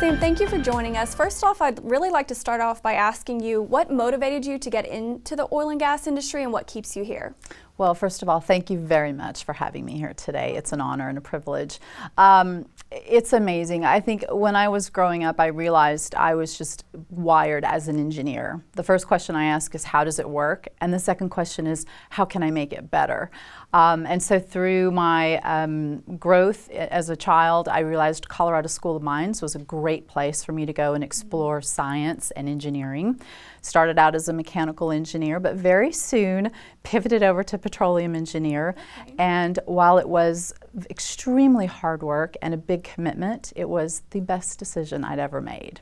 Sam, thank you for joining us. First off, I'd really like to start off by asking you what motivated you to get into the oil and gas industry and what keeps you here? Well, first of all, thank you very much for having me here today. It's an honor and a privilege. It's amazing. I think when I was growing up, I realized I was just wired as an engineer. The first question I ask is, how does it work? And the second question is, how can I make it better? And so through my growth as a child, I realized Colorado School of Mines was a great place for me to go and explore science and engineering. Started out as a mechanical engineer, but very soon pivoted over to petroleum engineer. Okay. And while it was extremely hard work and a big commitment, it was the best decision I'd ever made.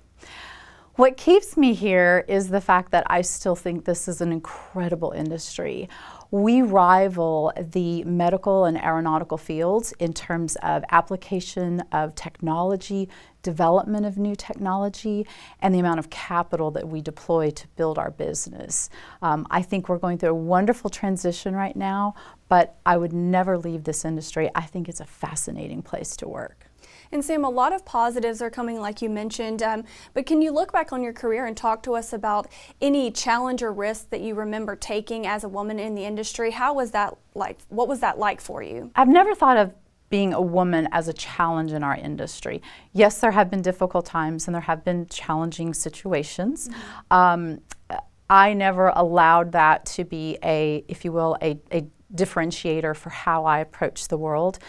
What keeps me here is the fact that I still think this is an incredible industry. We rival the medical and aeronautical fields in terms of application of technology, development of new technology, and the amount of capital that we deploy to build our business. I think we're going through a wonderful transition right now, but I would never leave this industry. I think it's a fascinating place to work. And Sam, a lot of positives are coming, like you mentioned, but can you look back on your career and talk to us about any challenge or risk that you remember taking as a woman in the industry? How was that like? What was that like for you? I've never thought of being a woman as a challenge in our industry. Yes, there have been difficult times and there have been challenging situations. Mm-hmm. I never allowed that to be a, if you will, a differentiator for how I approach the world.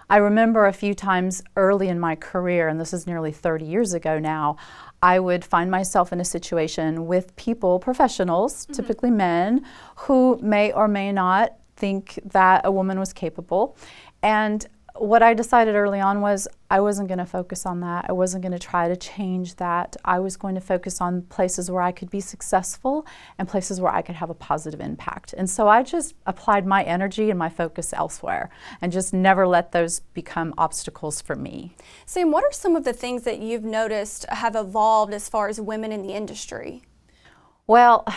I remember a few times early in my career, and this is nearly 30 years ago now, I would find myself in a situation with people, professionals, mm-hmm. typically men, who may or may not think that a woman was capable. And what I decided early on was I wasn't going to focus on that. I wasn't going to try to change that. I was going to focus on places where I could be successful and places where I could have a positive impact. And so I just applied my energy and my focus elsewhere and just never let those become obstacles for me. Sam, what are some of the things that you've noticed have evolved as far as women in the industry? Well,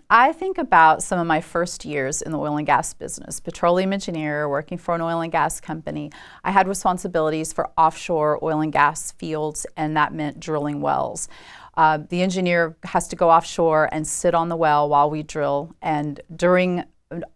I think about some of my first years in the oil and gas business. Petroleum engineer, working for an oil and gas company. I had responsibilities for offshore oil and gas fields, and that meant drilling wells. The engineer has to go offshore and sit on the well while we drill, and during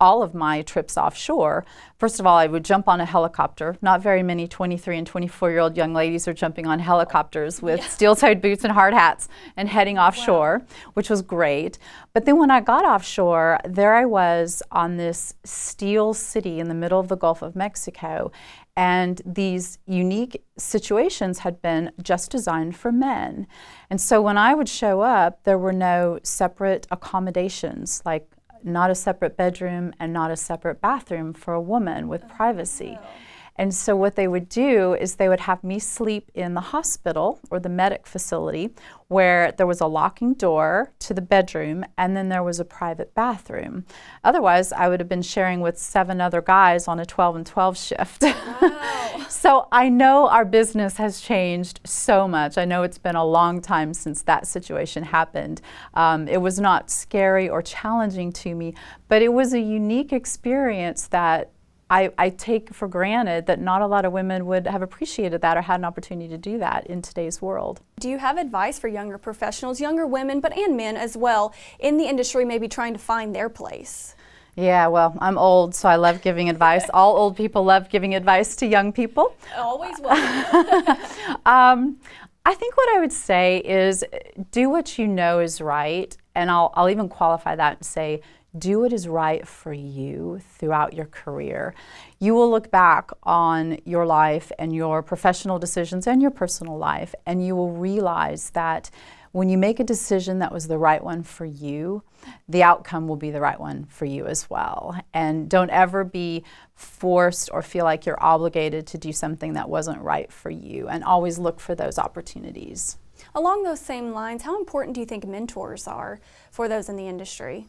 all of my trips offshore, first of all, I would jump on a helicopter. Not very many 23 and 24-year-old young ladies are jumping on helicopters with steel-toed boots and hard hats and heading offshore, which was great. But then when I got offshore, there I was on this steel city in the middle of the Gulf of Mexico, and these unique situations had been just designed for men. And so when I would show up, there were no separate accommodations, like not a separate bedroom and not a separate bathroom for a woman with privacy. Wow. And so what they would do is they would have me sleep in the hospital or the medic facility where there was a locking door to the bedroom and then there was a private bathroom. Otherwise, I would have been sharing with 7 other guys on a 12 and 12 shift. Wow. So I know our business has changed so much. I know it's been a long time since that situation happened. It was not scary or challenging to me, but it was a unique experience that I take for granted that not a lot of women would have appreciated that or had an opportunity to do that in today's world. Do you have advice for younger professionals, younger women, but and men as well, in the industry maybe trying to find their place? Yeah, well, I'm old, so I love giving advice. All old people love giving advice to young people. Always will. I think what I would say is do what you know is right, and I'll even qualify that and say, do what is right for you throughout your career. You will look back on your life and your professional decisions and your personal life, and you will realize that when you make a decision that was the right one for you, the outcome will be the right one for you as well. And don't ever be forced or feel like you're obligated to do something that wasn't right for you, and always look for those opportunities. Along those same lines, how important do you think mentors are for those in the industry?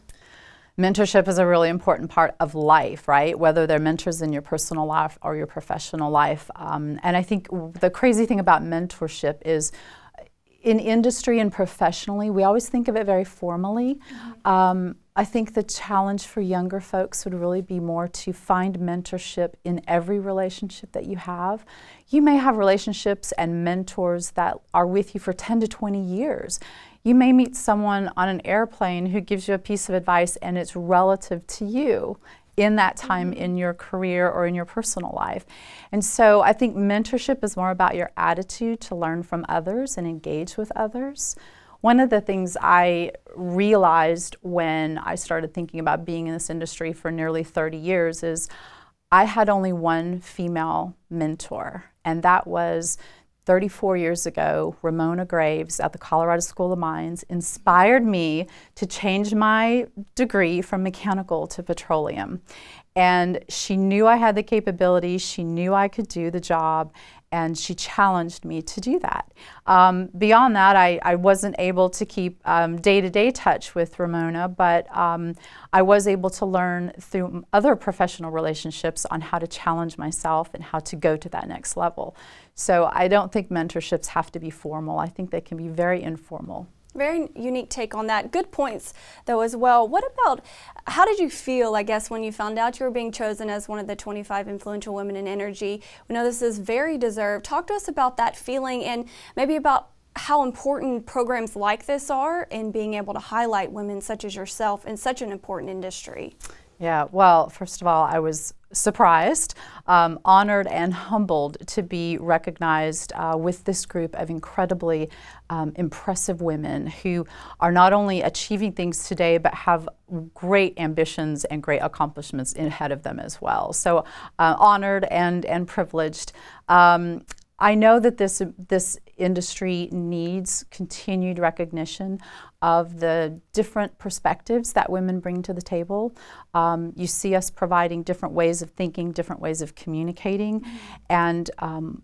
Mentorship is a really important part of life, right? Whether they're mentors in your personal life or your professional life. And I think the crazy thing about mentorship is in industry and professionally, we always think of it very formally. Mm-hmm. I think the challenge for younger folks would really be more to find mentorship in every relationship that you have. You may have relationships and mentors that are with you for 10 to 20 years. You may meet someone on an airplane who gives you a piece of advice and it's relative to you in that time in your career or in your personal life. And so I think mentorship is more about your attitude to learn from others and engage with others. One of the things I realized when I started thinking about being in this industry for nearly 30 years is I had only one female mentor, and that was 34 years ago. Ramona Graves at the Colorado School of Mines inspired me to change my degree from mechanical to petroleum. And she knew I had the capabilities, she knew I could do the job, and she challenged me to do that. Beyond that, I wasn't able to keep day-to-day touch with Ramona, but I was able to learn through other professional relationships on how to challenge myself and how to go to that next level. So I don't think mentorships have to be formal. I think they can be very informal. Very unique take on that. Good points, though, as well. What about, how did you feel, I guess, when you found out you were being chosen as one of the 25 influential women in energy? We know this is very deserved. Talk to us about that feeling and maybe about how important programs like this are in being able to highlight women such as yourself in such an important industry. Yeah, well, first of all, I was surprised, honored, and humbled to be recognized with this group of incredibly impressive women who are not only achieving things today, but have great ambitions and great accomplishments ahead of them as well. So honored and privileged. I know that this industry needs continued recognition of the different perspectives that women bring to the table. You see us providing different ways of thinking, different ways of communicating, and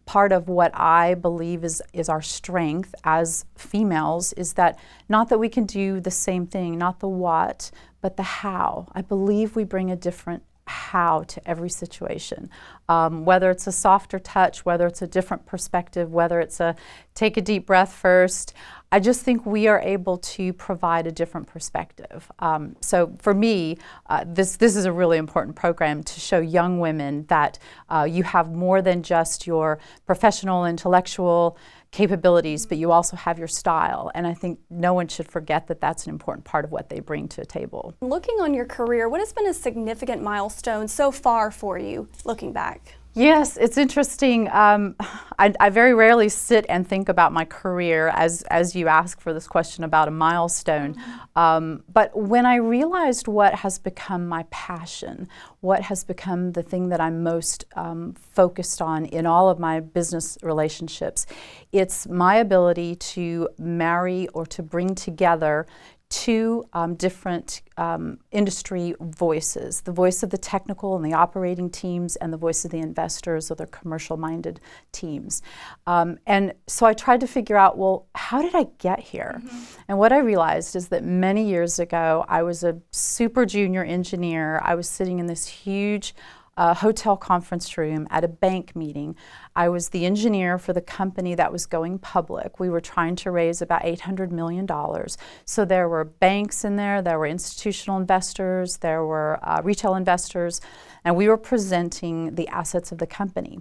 part of what I believe is our strength as females is that not that we can do the same thing, not the what, but the how. I believe we bring a different how to every situation, whether it's a softer touch, whether it's a different perspective, whether it's a take a deep breath first. I just think we are able to provide a different perspective. So for me, this is a really important program to show young women that you have more than just your professional, intellectual capabilities, but you also have your style. And I think no one should forget that that's an important part of what they bring to a table. Looking on your career, what has been a significant milestone so far for you, looking back? Yes, it's interesting. I very rarely sit and think about my career as you ask for this question about a milestone. But when I realized what has become my passion, what has become the thing that I'm most focused on in all of my business relationships, it's my ability to marry or to bring together two different industry voices, the voice of the technical and the operating teams and the voice of the investors or the commercial-minded teams. And so I tried to figure out, well, how did I get here? And what I realized is that many years ago, I was a super junior engineer. I was sitting in this huge hotel conference room at a bank meeting. I was the engineer for the company that was going public. We were trying to raise about $800 million. So there were banks in there were institutional investors, there were retail investors, and we were presenting the assets of the company.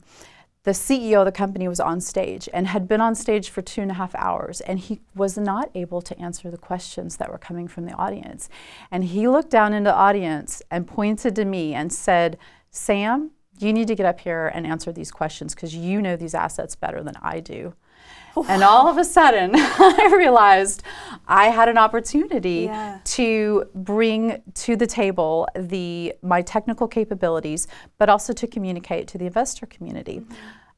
The CEO of the company was on stage and had been on stage for 2.5 hours, and he was not able to answer the questions that were coming from the audience. And he looked down into the audience and pointed to me and said, "Sam, you need to get up here and answer these questions because you know these assets better than I do." Wow. And all of a sudden, I realized I had an opportunity to bring to the table my technical capabilities, but also to communicate to the investor community.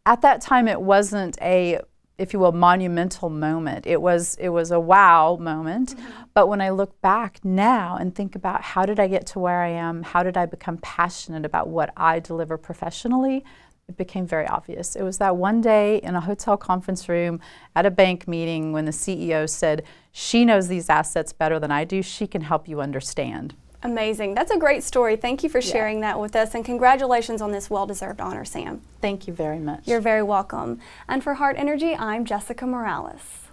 At that time, it wasn't a, if you will, monumental moment. It was a wow moment. But when I look back now and think about how did I get to where I am, how did I become passionate about what I deliver professionally, it became very obvious. It was that one day in a hotel conference room at a bank meeting when the CEO said, "She knows these assets better than I do. She can help you understand." Amazing. That's a great story. Thank you for sharing that with us, and congratulations on this well-deserved honor, Sam. Thank you very much. You're very welcome. And for Heart Energy, I'm Jessica Morales.